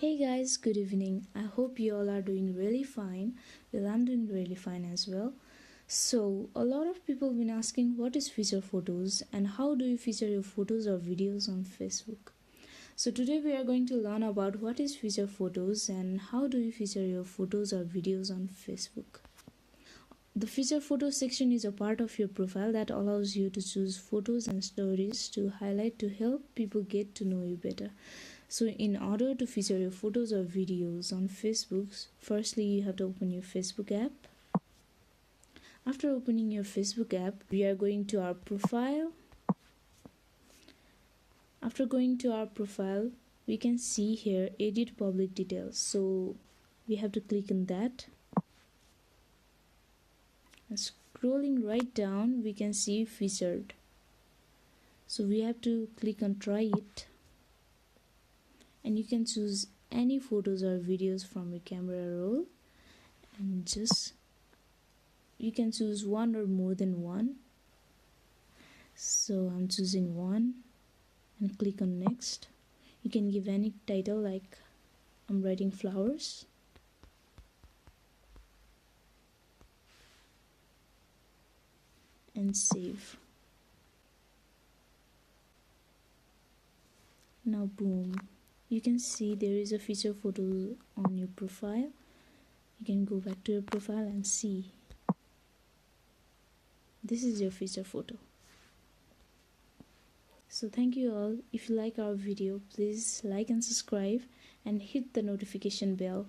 Hey guys, good evening. I hope you all are doing really fine. Well, I'm doing really fine as well. So, a lot of people have been asking what is feature photos and how do you feature your photos or videos on Facebook. So, today we are going to learn about what is feature photos and how do you feature your photos or videos on Facebook. The feature photos section is a part of your profile that allows you to choose photos and stories to highlight to help people get to know you better. So in order to feature your photos or videos on Facebook, firstly you have to open your Facebook app. After opening your Facebook app, we are going to our profile. After going to our profile, we can see here edit public details. So we have to click on that. And scrolling right down, we can see featured. So we have to click on try it. And you can choose any photos or videos from your camera roll and you can choose one or more than one. So I'm choosing one and click on next. You can give any title, like I'm writing flowers. And save. Now boom, you can see there is a feature photo on your profile. You can go back to your profile and see this is your feature photo. So thank you all. If you like our video, please like and subscribe and hit the notification bell